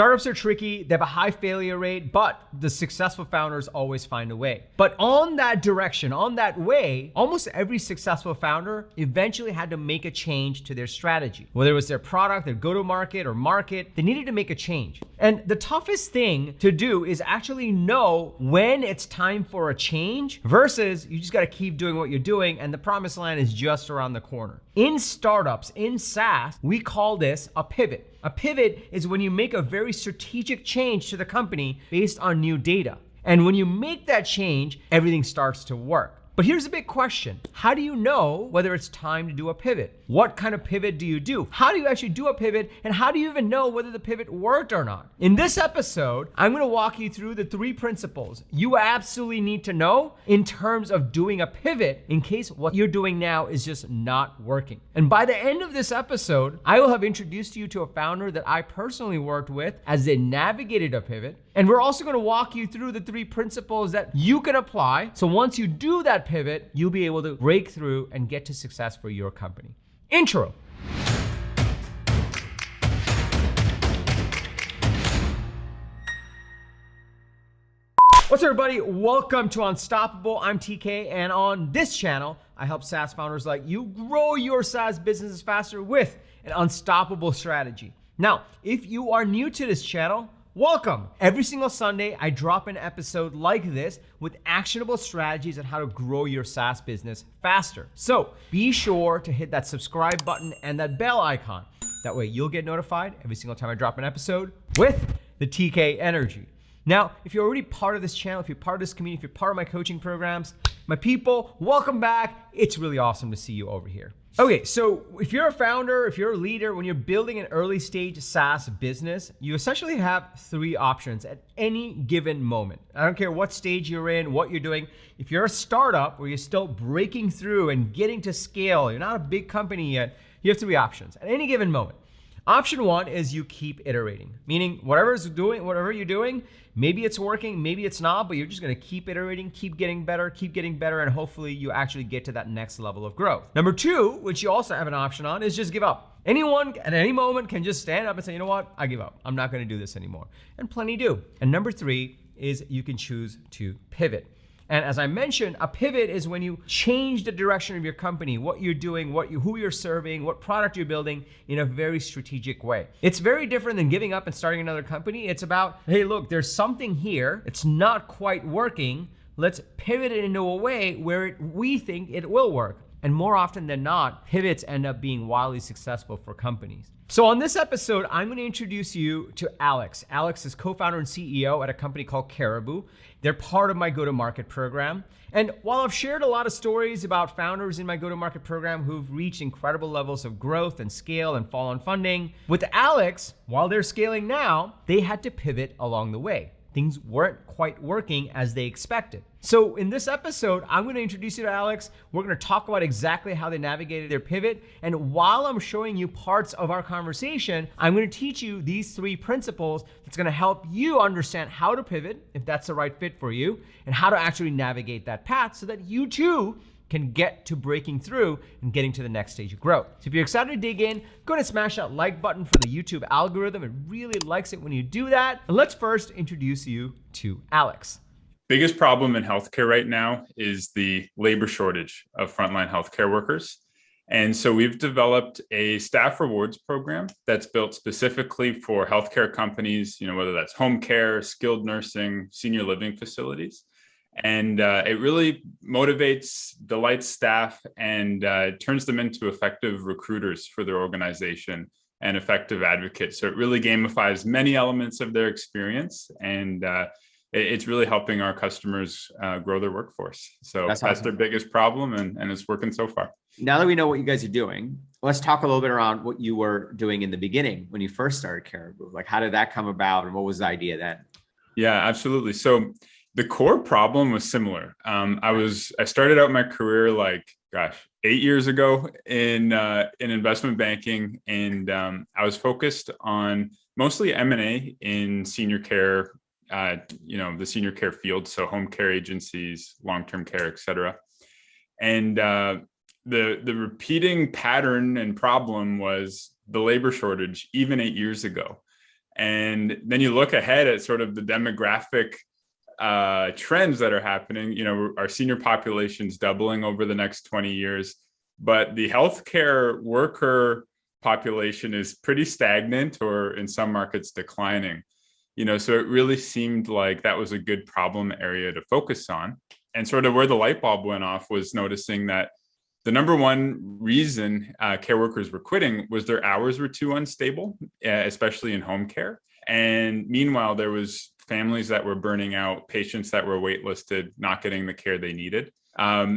Startups are tricky, they have a high failure rate, but the successful founders always find a way. But on that direction, on that way, almost every successful founder eventually had to make a change to their strategy. Whether it was their product, their go-to-market or market, they needed to make a change. And the toughest thing to do is actually know when it's time for a change versus you just gotta keep doing what you're doing and the promised land is just around the corner. In startups, in SaaS, we call this a pivot. A pivot is when you make a very strategic change to the company based on new data. And when you make that change, everything starts to work. But here's a big question. How do you know whether it's time to do a pivot? What kind of pivot do you do? How do you actually do a pivot? And how do you even know whether the pivot worked or not? In this episode, I'm gonna walk you through the 3 principles you absolutely need to know in terms of doing a pivot in case what you're doing now is just not working. And by the end of this episode, I will have introduced you to a founder that I personally worked with as they navigated a pivot. And we're also gonna walk you through the 3 principles that you can apply. So once you do that pivot, you'll be able to break through and get to success for your company. Intro. What's up, everybody? Welcome to Unstoppable. I'm TK, and on this channel, I help SaaS founders like you grow your SaaS businesses faster with an unstoppable strategy. Now, if you are new to this channel, welcome. Every single Sunday, I drop an episode like this with actionable strategies on how to grow your SaaS business faster. So be sure to hit that subscribe button and that bell icon. That way you'll get notified every single time I drop an episode with the TK energy. Now, if you're already part of this channel, if you're part of this community, if you're part of my coaching programs, my people, welcome back. It's really awesome to see you over here. Okay, so if you're a founder, if you're a leader, when you're building an early stage SaaS business, you essentially have 3 options at any given moment. I don't care what stage you're in, what you're doing. If you're a startup where you're still breaking through and getting to scale, you're not a big company yet, you have 3 options at any given moment. Option 1 is you keep iterating, meaning whatever you're doing, maybe it's working, maybe it's not, but you're just gonna keep iterating, keep getting better, and hopefully you actually get to that next level of growth. Number 2, which you also have an option on, is just give up. Anyone at any moment can just stand up and say, you know what, I give up. I'm not gonna do this anymore. And plenty do. And number 3 is you can choose to pivot. And as I mentioned, a pivot is when you change the direction of your company, what you're doing, who you're serving, what product you're building in a very strategic way. It's very different than giving up and starting another company. It's about, hey, look, there's something here. It's not quite working. Let's pivot it into a way where we think it will work. And more often than not, pivots end up being wildly successful for companies. So on this episode, I'm gonna introduce you to Alex. Alex is co-founder and CEO at a company called Caribou. They're part of my go-to-market program. And while I've shared a lot of stories about founders in my go-to-market program who've reached incredible levels of growth and scale and follow-on funding, with Alex, while they're scaling now, they had to pivot along the way. Things weren't quite working as they expected. So in this episode, I'm gonna introduce you to Alex. We're gonna talk about exactly how they navigated their pivot. And while I'm showing you parts of our conversation, I'm gonna teach you these 3 principles that's gonna help you understand how to pivot, if that's the right fit for you, and how to actually navigate that path so that you too can get to breaking through and getting to the next stage of growth. So if you're excited to dig in, go ahead and smash that like button for the YouTube algorithm. It really likes it when you do that. And let's first introduce you to Alex. Biggest problem in healthcare right now is the labor shortage of frontline healthcare workers. And so we've developed a staff rewards program that's built specifically for healthcare companies, whether that's home care, skilled nursing, senior living facilities. And it really motivates, delights staff, and turns them into effective recruiters for their organization and effective advocates. So it really gamifies many elements of their experience, and it's really helping our customers grow their workforce. So that's awesome. Their biggest problem, and it's working so far. Now that we know what you guys are doing, let's talk a little bit around what you were doing in the beginning when you first started Caribou. Like, how did that come about, and what was the idea then? Yeah, absolutely. So the core problem was similar. I started out my career 8 years ago in investment banking, and I was focused on mostly M&A in senior care, the senior care field, so home care agencies, long-term care, et cetera. And the repeating pattern and problem was the labor shortage, even 8 years ago. And then you look ahead at sort of the demographic trends that are happening. Our senior population's doubling over the next 20 years, but the healthcare worker population is pretty stagnant, or in some markets declining. So it really seemed like that was a good problem area to focus on. And sort of where the light bulb went off was noticing that the number one reason care workers were quitting was their hours were too unstable, especially in home care. And meanwhile, there was families that were burning out, patients that were waitlisted, not getting the care they needed.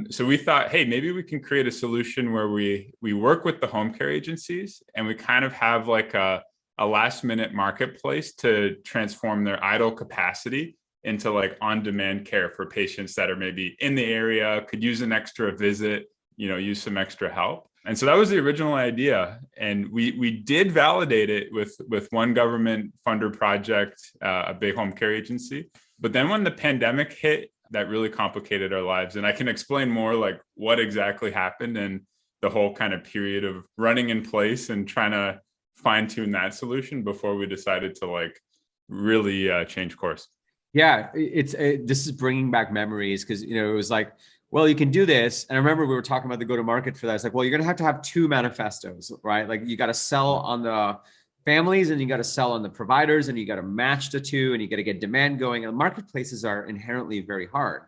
So we thought, hey, maybe we can create a solution where we work with the home care agencies and we kind of have like a last minute marketplace to transform their idle capacity into like on-demand care for patients that are maybe in the area, could use an extra visit, use some extra help. And so that was the original idea. And we did validate it with one government funder project, a big home care agency. But then when the pandemic hit, that really complicated our lives. And I can explain more like what exactly happened and the whole kind of period of running in place and trying to fine tune that solution before we decided to like really change course. Yeah, this is bringing back memories because, it was like, well, you can do this. And I remember we were talking about the go-to-market for that. It's like, well, you're going to have two manifestos, right? Like you got to sell on the families and you got to sell on the providers and you got to match the two and you got to get demand going. And marketplaces are inherently very hard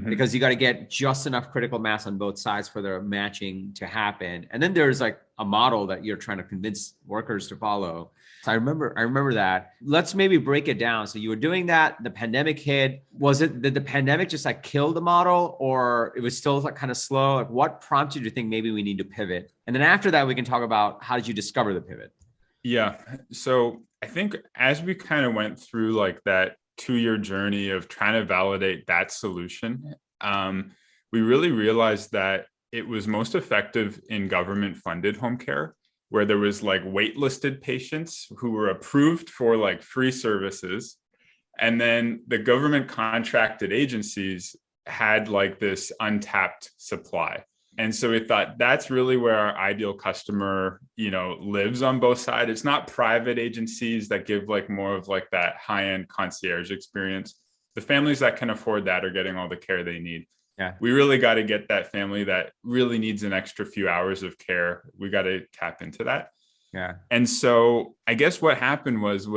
because you got to get just enough critical mass on both sides for the matching to happen. And then there's like a model that you're trying to convince workers to follow. So I remember that. Let's maybe break it down. So you were doing that, the pandemic hit. Did the pandemic just like kill the model, or it was still like kind of slow? Like what prompted you to think maybe we need to pivot? And then after that, we can talk about how did you discover the pivot? Yeah. So I think as we kind of went through like that 2-year journey of trying to validate that solution, we really realized that it was most effective in government funded home care, where there was like waitlisted patients who were approved for like free services. And then the government contracted agencies had like this untapped supply. And so we thought that's really where our ideal customer, lives on both sides. It's not private agencies that give like more of like that high-end concierge experience. The families that can afford that are getting all the care they need. Yeah. We really got to get that family that really needs an extra few hours of care. We got to tap into that. Yeah. And so I guess what happened was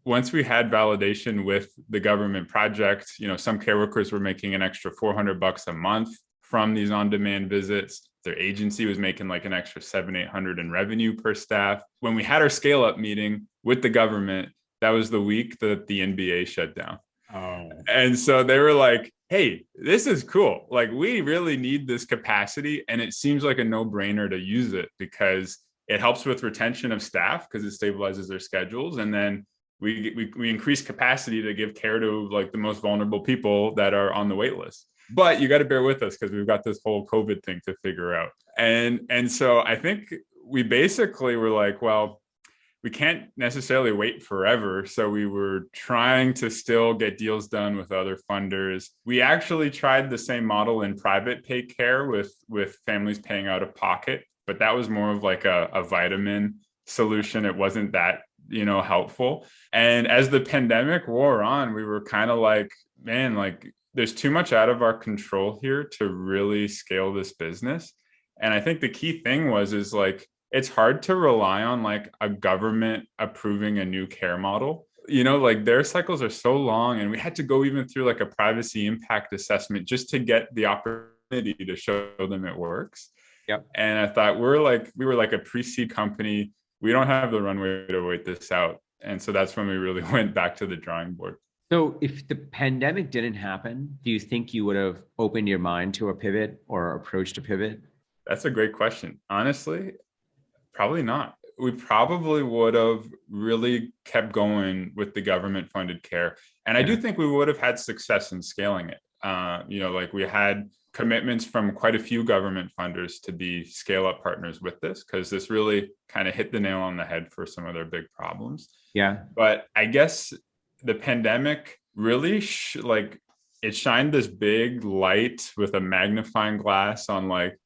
once we had validation with the government project, some care workers were making an extra $400 a month from these on-demand visits. Their agency was making like an extra $700-800 in revenue per staff. When we had our scale-up meeting with the government, that was the week that the NBA shut down. Oh. And so they were like, hey, this is cool. Like, we really need this capacity. And it seems like a no-brainer to use it because it helps with retention of staff because it stabilizes their schedules. And then we increase capacity to give care to like the most vulnerable people that are on the wait list. But you got to bear with us because we've got this whole COVID thing to figure out. And so I think we basically were like, well, we can't necessarily wait forever. So we were trying to still get deals done with other funders. We actually tried the same model in private pay care with families paying out of pocket, but that was more of like a vitamin solution. It wasn't that, helpful. And as the pandemic wore on, we were kind of like, man, like, there's too much out of our control here to really scale this business. And I think the key thing is like, it's hard to rely on like a government approving a new care model. Like their cycles are so long, and we had to go even through like a privacy impact assessment just to get the opportunity to show them it works. Yep. And I thought we were like a pre-seed company. We don't have the runway to wait this out. And so that's when we really went back to the drawing board. So if the pandemic didn't happen, do you think you would have opened your mind to a pivot or approached a pivot? That's a great question. Honestly, probably not. We probably would have really kept going with the government funded care. And I do think we would have had success in scaling it. Like we had commitments from quite a few government funders to be scale up partners with this, because this really kind of hit the nail on the head for some of their big problems. Yeah. But I guess the pandemic really it shined this big light with a magnifying glass on like,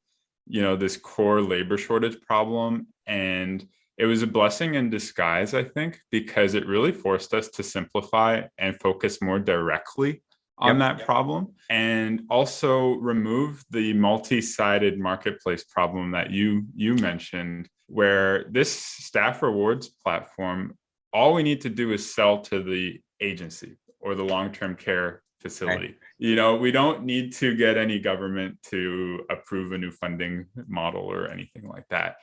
this core labor shortage problem. And It was a blessing in disguise, I think, because it really forced us to simplify and focus more directly on that problem, and also remove the multi-sided marketplace problem that you mentioned, where this staff rewards platform, all we need to do is sell to the agency or the long-term care facility. Right. You know, we don't need to get any government to approve a new funding model or anything like that.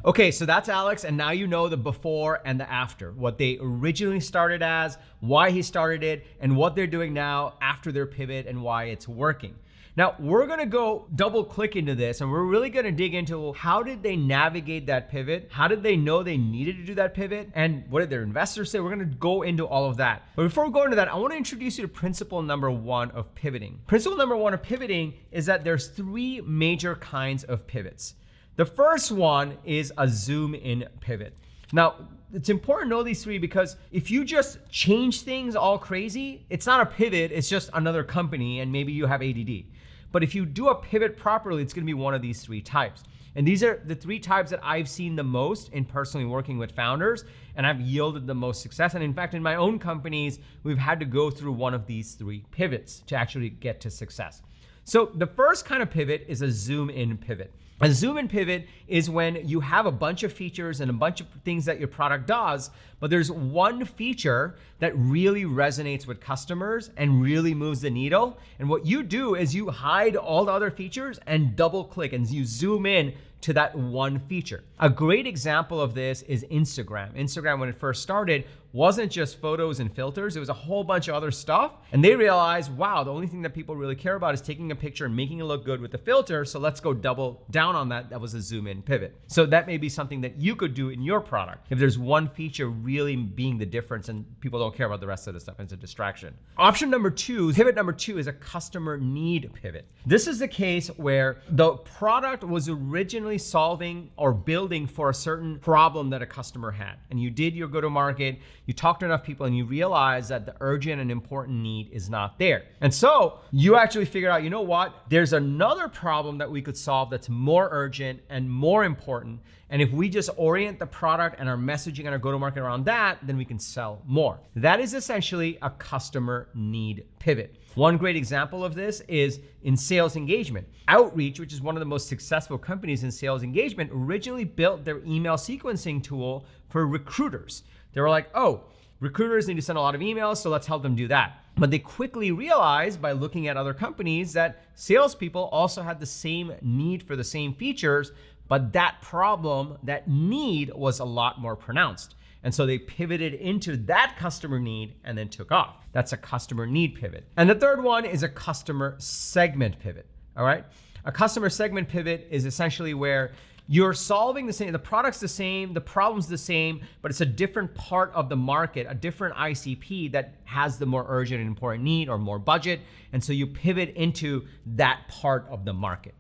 Okay, so that's Alex, and now you know the before and the after, what they originally started as, why he started it, and what they're doing now after their pivot and why it's working. Now, we're gonna go double click into this, and we're really gonna dig into how did they navigate that pivot? How did they know they needed to do that pivot? And what did their investors say? We're gonna go into all of that. But before we go into that, I wanna introduce you to principle number one of pivoting. Principle number one of pivoting is that there's three major kinds of pivots. The first one is a zoom in pivot. Now, it's important to know these three because if you just change things all crazy, it's not a pivot, it's just another company and maybe you have ADD. But if you do a pivot properly, it's gonna be one of these three types. And these are the three types that I've seen the most in personally working with founders, and I've yielded the most success. And in fact, in my own companies, we've had to go through one of these three pivots to actually get to success. So the first kind of pivot is a zoom in pivot. A zoom in pivot is when you have a bunch of features and a bunch of things that your product does, but there's one feature that really resonates with customers and really moves the needle. And what you do is you hide all the other features and double click and you zoom in to that one feature. A great example of this is Instagram. Instagram, when it first started, wasn't just photos and filters, it was a whole bunch of other stuff. And they realized, wow, the only thing that people really care about is taking a picture and making it look good with the filter, so let's go double down on that. That was a zoom in pivot. So that may be something that you could do in your product. If there's one feature really being the difference and people don't care about the rest of the stuff, it's a distraction. Option number two, pivot number two, is a customer need pivot. This is the case where the product was originally solving or building for a certain problem that a customer had. And you did your go-to-market, you talked to enough people and you realize that the urgent and important need is not there. And so you actually figured out, you know what? There's another problem that we could solve that's more urgent and more important. And if we just orient the product and our messaging and our go-to-market around that, then we can sell more. That is essentially a customer need pivot. One great example of this is in sales engagement. Outreach, which is one of the most successful companies in sales engagement, originally built their email sequencing tool for recruiters. They were like, oh, recruiters need to send a lot of emails, so let's help them do that. But they quickly realized by looking at other companies that salespeople also had the same need for the same features, but that problem, that need, was a lot more pronounced. And so they pivoted into that customer need and then took off. That's a customer need pivot. And the third one is a customer segment pivot, all right? A customer segment pivot is essentially where you're solving the same, the product's the same, the problem's the same, but it's a different part of the market, a different ICP that has the more urgent and important need or more budget. And so you pivot into that part of the market.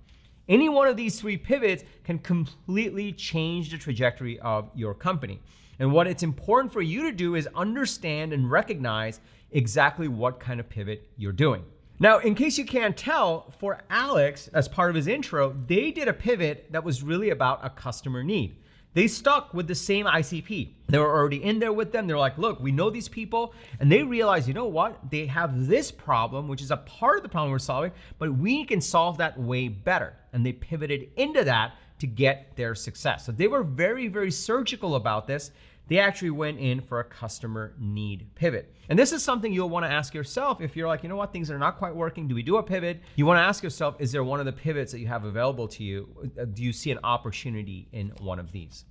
Any one of these three pivots can completely change the trajectory of your company. And what it's important for you to do is understand and recognize exactly what kind of pivot you're doing. Now, in case you can't tell, for Alex, as part of his intro, they did a pivot that was really about a customer need. They stuck with the same ICP. They were already in there with them. They're like, look, we know these people. And they realized, you know what? They have this problem, which is a part of the problem we're solving, but we can solve that way better. And they pivoted into that to get their success. So they were very, very surgical about this. They actually went in for a customer need pivot. And this is something you'll want to ask yourself if you're like, you know what, things are not quite working. Do we do a pivot? You want to ask yourself, is there one of the pivots that you have available to you? Do you see an opportunity in one of these?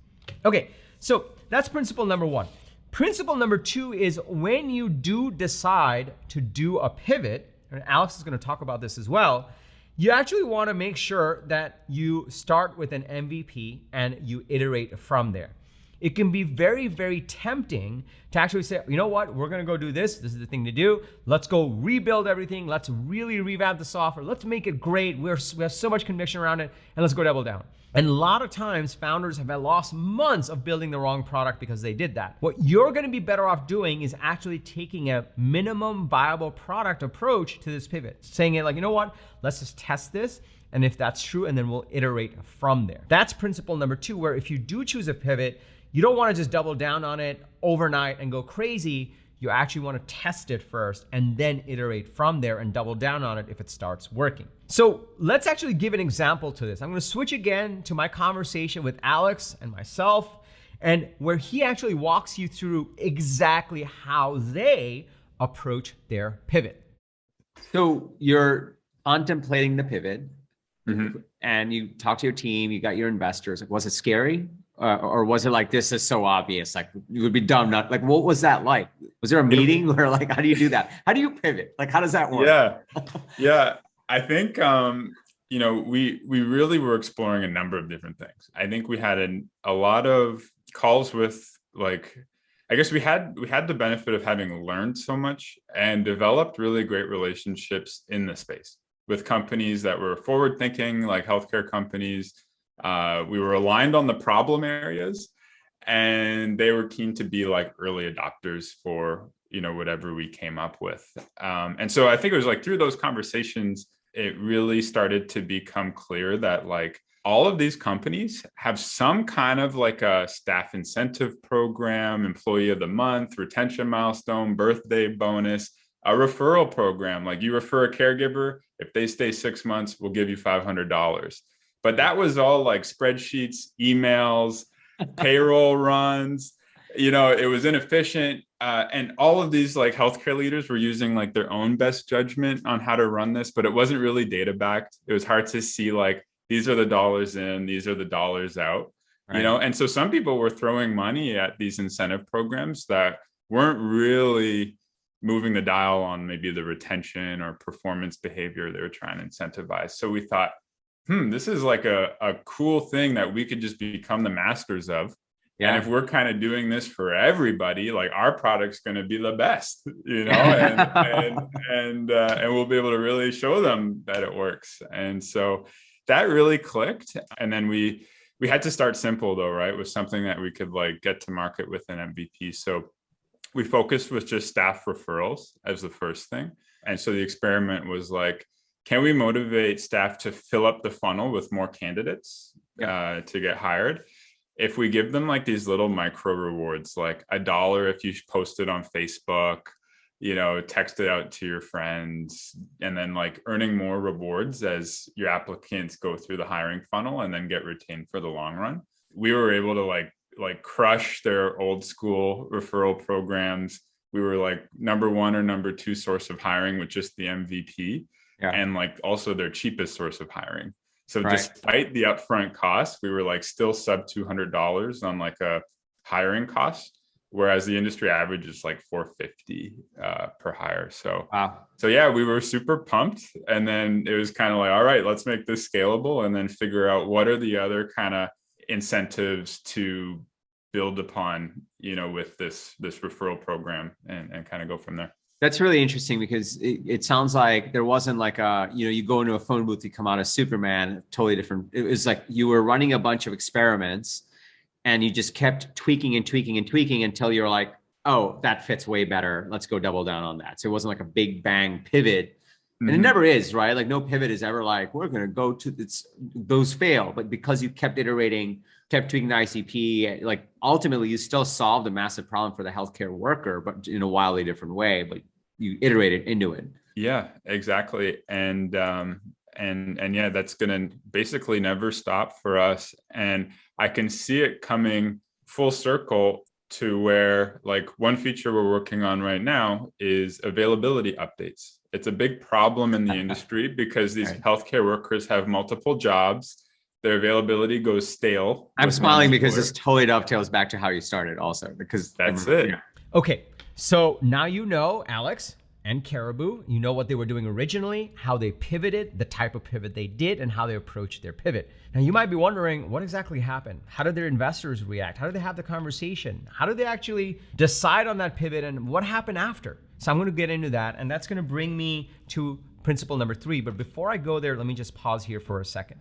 Okay, so that's principle number one. Principle number two is when you do decide to do a pivot, and Alex is going to talk about this as well, you actually want to make sure that you start with an MVP and you iterate from there. It can be very, very tempting to actually say, you know what, we're gonna go do this. This is the thing to do. Let's go rebuild everything. Let's really revamp the software. Let's make it great. We have so much conviction around it, and let's go double down. And a lot of times founders have lost months of building the wrong product because they did that. What you're gonna be better off doing is actually taking a minimum viable product approach to this pivot. Saying it like, you know what, let's just test this. And if that's true, and then we'll iterate from there. That's principle number two, where if you do choose a pivot, You don't want to just double down on it overnight and go crazy. You actually want to test it first and then iterate from there and double down on it if it starts working. So let's actually give an example to this. I'm going to switch again to my conversation with Alex and myself, and where he actually walks you through exactly how they approach their pivot. So you're contemplating the pivot, Mm-hmm. and you talk to your team, you got your investors. Like, was it scary? Or was it like, this is so obvious, like you would be dumb not, like, what was that like? Was there a meeting where, like, how do you do that? How do you pivot? Like, how does that work? Yeah. I think, we really were exploring a number of different things. I think we had a lot of calls with, like, I guess we had the benefit of having learned so much and developed really great relationships in the space with companies that were forward thinking, like healthcare companies. We were aligned on the problem areas, and they were keen to be like early adopters for, whatever we came up with. And so I think it was like through those conversations, it really started to become clear that, like, all of these companies have some kind of like a staff incentive program, employee of the month, retention milestone, birthday bonus, a referral program. Like, you refer a caregiver, if they stay 6 months, we'll give you $500. But that was all like spreadsheets, emails, payroll runs. It was inefficient. And all of these like healthcare leaders were using like their own best judgment on how to run this, but it wasn't really data backed. It was hard to see, like, these are the dollars in, these are the dollars out, Right. And so some people were throwing money at these incentive programs that weren't really moving the dial on maybe the retention or performance behavior they were trying to incentivize. So we thought, this is like a cool thing that we could just become the masters of. Yeah. And if we're kind of doing this for everybody, like, our product's going to be the best, and we'll be able to really show them that it works. And so that really clicked. And then we had to start simple though, right? With something that we could like get to market with an MVP. So we focused with just staff referrals as the first thing. And so the experiment was like, can we motivate staff to fill up the funnel with more candidates to get hired? If we give them like these little micro rewards, like $1 if you post it on Facebook, text it out to your friends, and then like earning more rewards as your applicants go through the hiring funnel and then get retained for the long run. We were able to like crush their old school referral programs. We were like number 1 or number 2 source of hiring with just the MVP, and like also their cheapest source of hiring. So despite the upfront cost, we were like still sub $200 on like a hiring cost, whereas the industry average is like $450 per hire. So, So yeah, we were super pumped. And then it was kind of like, all right, let's make this scalable and then figure out what are the other kind of incentives to build upon, with this referral program and kind of go from there. That's really interesting, because it sounds like there wasn't like you go into a phone booth, you come out as Superman, totally different. It was like you were running a bunch of experiments and you just kept tweaking and tweaking and tweaking until you're like, oh, that fits way better. Let's go double down on that. So it wasn't like a big bang pivot. And it never is, right? Like, no pivot is ever like, we're going to go to this, those fail. But because you kept iterating, kept tweaking the ICP, like ultimately you still solved a massive problem for the healthcare worker, but in a wildly different way, but you iterated into it. Yeah, exactly. And yeah, that's going to basically never stop for us. And I can see it coming full circle to where, like, one feature we're working on right now is availability updates. It's a big problem in the industry because these healthcare workers have multiple jobs. Their availability goes stale. I'm smiling because this totally dovetails back to how you started also, because that's it. Yeah. Okay, so now Alex and Caribou, you know what they were doing originally, how they pivoted, the type of pivot they did, and how they approached their pivot. Now you might be wondering, what exactly happened? How did their investors react? How did they have the conversation? How did they actually decide on that pivot, and what happened after? So I'm gonna get into that, and that's gonna bring me to principle number 3. But before I go there, let me just pause here for a second.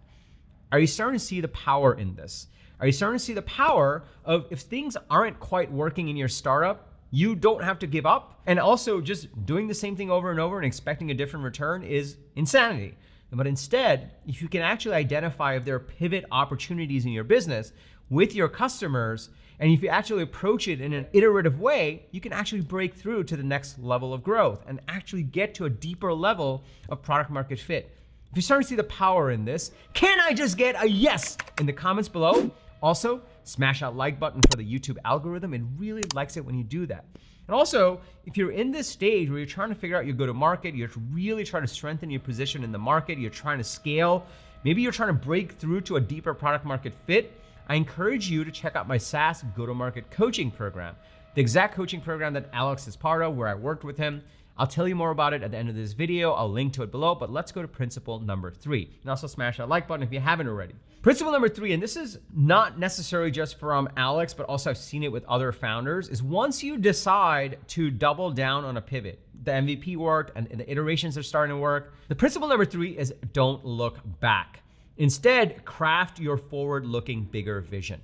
Are you starting to see the power in this? Are you starting to see the power of, if things aren't quite working in your startup, you don't have to give up? And also, just doing the same thing over and over and expecting a different return is insanity. But instead, if you can actually identify if there are pivot opportunities in your business with your customers And if you actually approach it in an iterative way, you can actually break through to the next level of growth and actually get to a deeper level of product market fit. If you're starting to see the power in this, can I just get a yes in the comments below? Also, smash that like button for the YouTube algorithm. It really likes it when you do that. And also, if you're in this stage where you're trying to figure out your go-to-market, you're really trying to strengthen your position in the market, you're trying to scale, maybe you're trying to break through to a deeper product market fit, I encourage you to check out my SaaS go-to-market coaching program, the exact coaching program that Alex is part of, where I worked with him. I'll tell you more about it at the end of this video. I'll link to it below, but let's go to principle number 3. And also smash that like button if you haven't already. Principle number 3, and this is not necessarily just from Alex, but also I've seen it with other founders, is once you decide to double down on a pivot, the MVP worked and the iterations are starting to work, the principle number 3 is don't look back. Instead, craft your forward-looking bigger vision.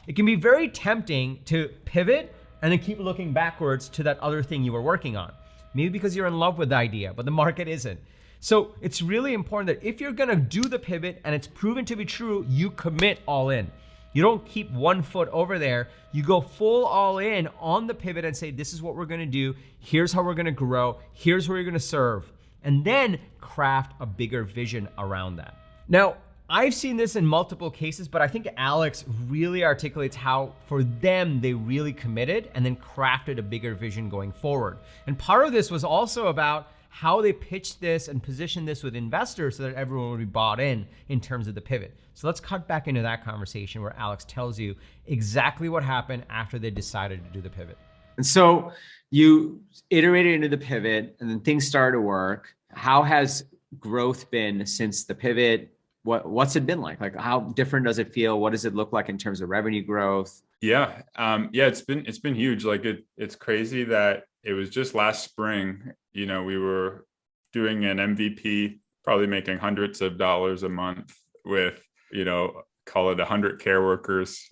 It can be very tempting to pivot and then keep looking backwards to that other thing you were working on. Maybe because you're in love with the idea, but the market isn't. So it's really important that if you're gonna do the pivot and it's proven to be true, you commit all in. You don't keep one foot over there. You go full all in on the pivot and say, this is what we're gonna do. Here's how we're gonna grow. Here's where you're gonna serve. And then craft a bigger vision around that. Now, I've seen this in multiple cases, but I think Alex really articulates how for them, they really committed and then crafted a bigger vision going forward. And part of this was also about how they pitched this and positioned this with investors so that everyone would be bought in terms of the pivot. So let's cut back into that conversation where Alex tells you exactly what happened after they decided to do the pivot. And so you iterated into the pivot and then things started to work. How has growth been since the pivot? What's it been like? Like, how different does it feel? What does it look like in terms of revenue growth? Yeah, it's been huge. Like it's crazy that it was just last spring. You know, we were doing an MVP, probably making hundreds of dollars a month with, you know, call it 100 care workers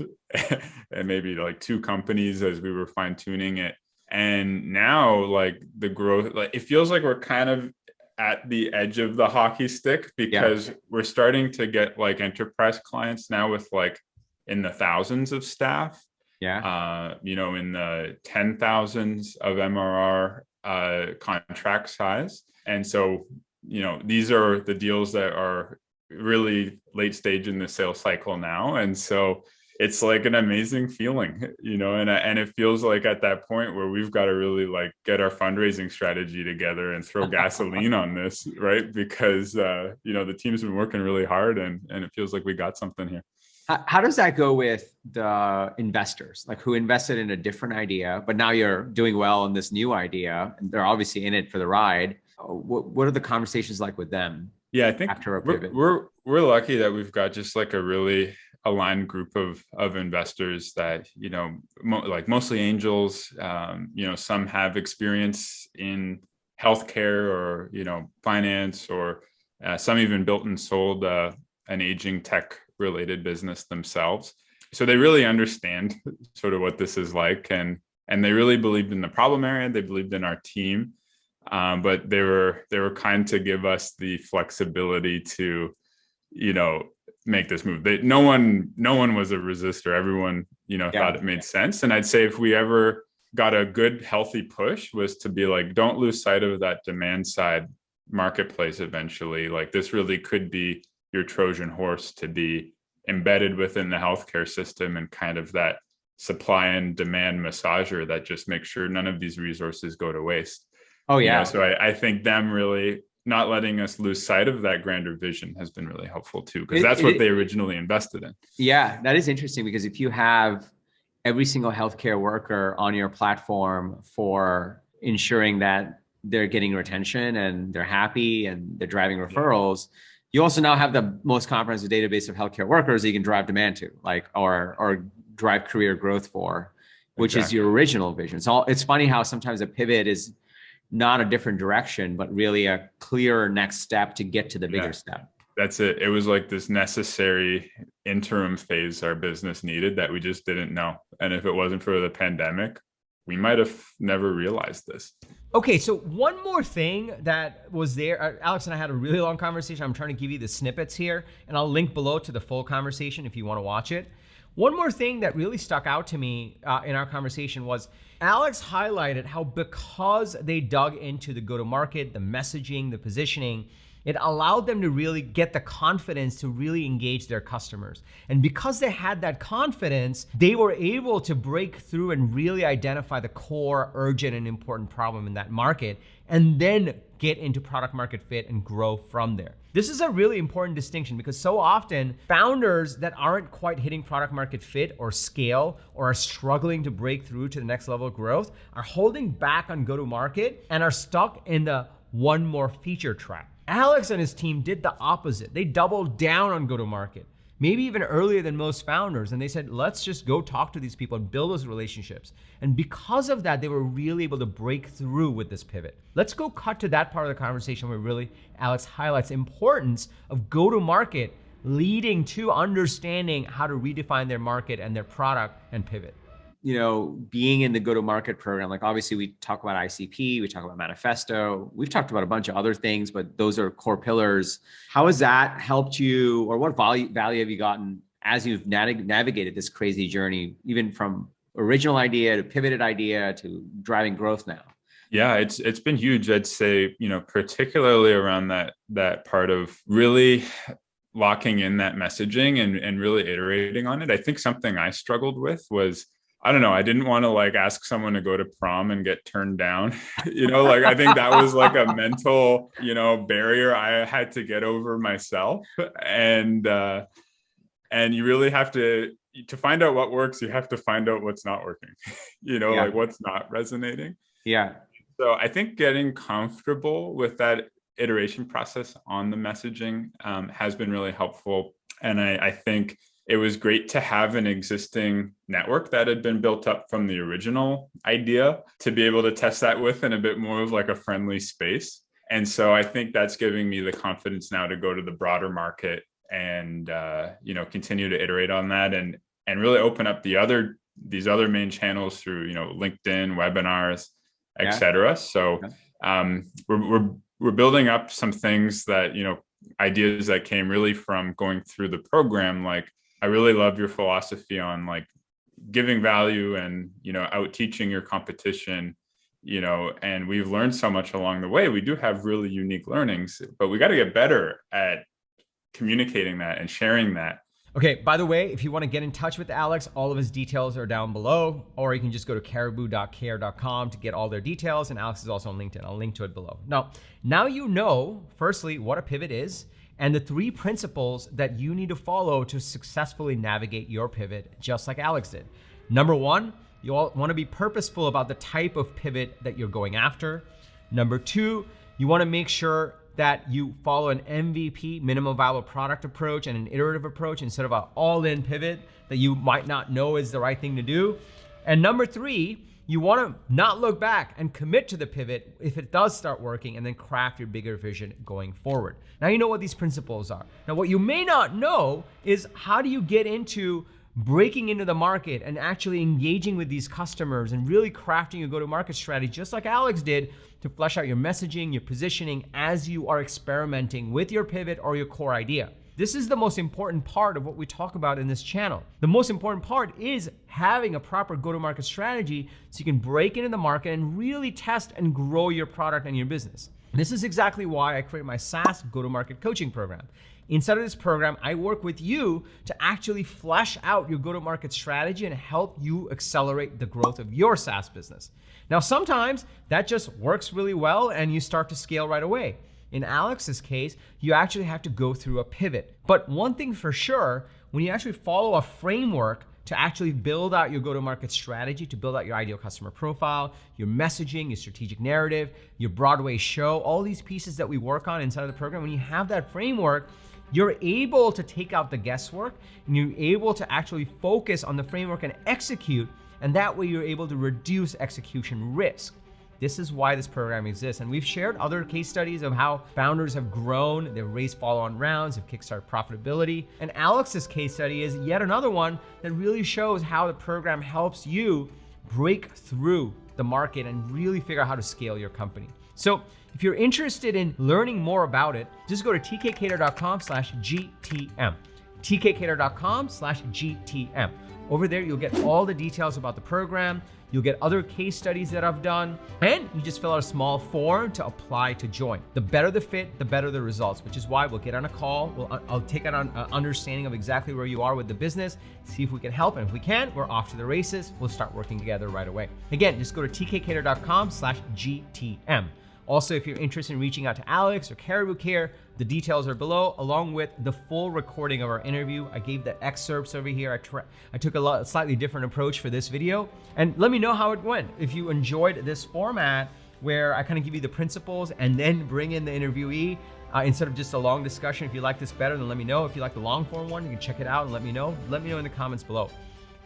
and maybe like 2 companies as we were fine tuning it. And now, like the growth, like it feels like we're kind of at the edge of the hockey stick because we're starting to get like enterprise clients now with like in the thousands of staff, you know, in the 10,000s of MRR contract size. And so, you know, these are the deals that are really late stage in the sales cycle now. And so it's like an amazing feeling, you know, and it feels like at that point where we've got to really like get our fundraising strategy together and throw gasoline on this, right? Because, you know, the team's been working really hard and it feels like we got something here. How does that go with the investors, like who invested in a different idea, but now you're doing well in this new idea and they're obviously in it for the ride? What are the conversations like with them? Yeah, I think after a pivot? we're lucky that we've got just like a really aligned group of investors that, you know, like mostly angels, you know, some have experience in healthcare or, you know, finance, or some even built and sold an aging tech related business themselves. So they really understand sort of what this is like. And they really believed in the problem area. They believed in our team, but they were kind to give us the flexibility to, you know, make this move. No one was a resistor. Everyone, you know, thought it made sense. And I'd say if we ever got a good, healthy push was to be like, don't lose sight of that demand side marketplace eventually. Like this really could be your Trojan horse to be embedded within the healthcare system and kind of that supply and demand massager that just makes sure none of these resources go to waste. Oh yeah. You know, so I think them really not letting us lose sight of that grander vision has been really helpful too, because that's what they originally invested in. Yeah, that is interesting, because if you have every single healthcare worker on your platform for ensuring that they're getting retention and they're happy and they're driving referrals, you also now have the most comprehensive database of healthcare workers that you can drive demand to, like, or drive career growth for, which is your original vision. So it's funny how sometimes a pivot is not a different direction, but really a clearer next step to get to the bigger step. That's it. It was like this necessary interim phase our business needed that we just didn't know. And if it wasn't for the pandemic, we might have never realized this. Okay, so one more thing that was there, Alex and I had a really long conversation. I'm trying to give you the snippets here, and I'll link below to the full conversation if you want to watch it. One more thing that really stuck out to me in our conversation was Alex highlighted how because they dug into the go-to-market, the messaging, the positioning, it allowed them to really get the confidence to really engage their customers. And because they had that confidence, they were able to break through and really identify the core, urgent, and important problem in that market, and then get into product market fit and grow from there. This is a really important distinction because so often founders that aren't quite hitting product market fit or scale or are struggling to break through to the next level of growth are holding back on go-to-market and are stuck in the one more feature trap. Alex and his team did the opposite. They doubled down on go-to-market, maybe even earlier than most founders. And they said, let's just go talk to these people and build those relationships. And because of that, they were really able to break through with this pivot. Let's go cut to that part of the conversation where really Alex highlights the importance of go-to-market leading to understanding how to redefine their market and their product and pivot. Being in the go-to-market program, like obviously we talk about ICP, we talk about manifesto, we've talked about a bunch of other things, but those are core pillars. How has that helped you, or what value have you gotten as you've navigated this crazy journey, even from original idea to pivoted idea to driving growth now? Yeah, it's been huge. I'd say, particularly around that part of really locking in that messaging and really iterating on it. I think something I struggled with was, I don't know, I didn't want to ask someone to go to prom and get turned down. I think that was a mental, barrier I had to get over myself. And you really have to find out what works, you have to find out what's not working, what's not resonating. Yeah. So I think getting comfortable with that iteration process on the messaging has been really helpful. And I think it was great to have an existing network that had been built up from the original idea to be able to test that with in a bit more of a friendly space. And so I think that's giving me the confidence now to go to the broader market and, continue to iterate on that and really open up these other main channels through, LinkedIn, webinars, et cetera. So we're building up some things that, ideas that came really from going through the program. I really love your philosophy on giving value and, out teaching your competition, and we've learned so much along the way. We do have really unique learnings, but we got to get better at communicating that and sharing that. Okay, by the way, if you want to get in touch with Alex, all of his details are down below, or you can just go to caribou.care.com to get all their details. And Alex is also on LinkedIn. I'll link to it below. Now you know, firstly, what a pivot is, and the 3 principles that you need to follow to successfully navigate your pivot, just like Alex did. Number 1, you all want to be purposeful about the type of pivot that you're going after. Number 2, you want to make sure that you follow an MVP, minimum viable product approach, and an iterative approach instead of an all-in pivot that you might not know is the right thing to do. And number 3, you want to not look back and commit to the pivot if it does start working, and then craft your bigger vision going forward. Now you know what these principles are. Now what you may not know is how do you get into breaking into the market and actually engaging with these customers and really crafting a go-to-market strategy, just like Alex did, to flesh out your messaging, your positioning as you are experimenting with your pivot or your core idea. This is the most important part of what we talk about in this channel. The most important part is having a proper go-to-market strategy so you can break into the market and really test and grow your product and your business. This is exactly why I created my SaaS go-to-market coaching program. Inside of this program, I work with you to actually flesh out your go-to-market strategy and help you accelerate the growth of your SaaS business. Now, sometimes that just works really well and you start to scale right away. In Alex's case, you actually have to go through a pivot. But one thing for sure, when you actually follow a framework to actually build out your go-to-market strategy, to build out your ideal customer profile, your messaging, your strategic narrative, your Broadway show, all these pieces that we work on inside of the program, when you have that framework, you're able to take out the guesswork and you're able to actually focus on the framework and execute, and that way you're able to reduce execution risk. This is why this program exists. And we've shared other case studies of how founders have grown, they've raised follow-on rounds, have kickstarted profitability. And Alex's case study is yet another one that really shows how the program helps you break through the market and really figure out how to scale your company. So if you're interested in learning more about it, just go to tkkader.com/GTM. tkkader.com/GTM. Over there, you'll get all the details about the program. You'll get other case studies that I've done, and you just fill out a small form to apply to join. The better the fit, the better the results, which is why we'll get on a call. I'll take an understanding of exactly where you are with the business, see if we can help, and if we can, we're off to the races. We'll start working together right away. Again, just go to tkkader.com/GTM. Also, if you're interested in reaching out to Alex or CairbouCare, the details are below, along with the full recording of our interview. I gave the excerpts over here. I took a slightly different approach for this video. And let me know how it went. If you enjoyed this format where I kind of give you the principles and then bring in the interviewee instead of just a long discussion. If you like this better, then let me know. If you like the long form one, you can check it out and let me know. Let me know in the comments below.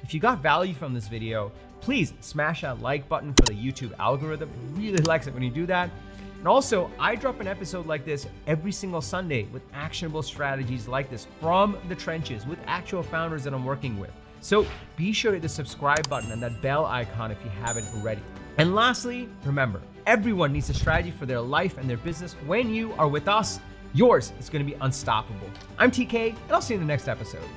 If you got value from this video, please smash that like button for the YouTube algorithm. It really likes it when you do that. And also, I drop an episode like this every single Sunday with actionable strategies like this from the trenches with actual founders that I'm working with. So be sure to hit the subscribe button and that bell icon if you haven't already. And lastly, remember, everyone needs a strategy for their life and their business. When you are with us, yours is going to be unstoppable. I'm TK, and I'll see you in the next episode.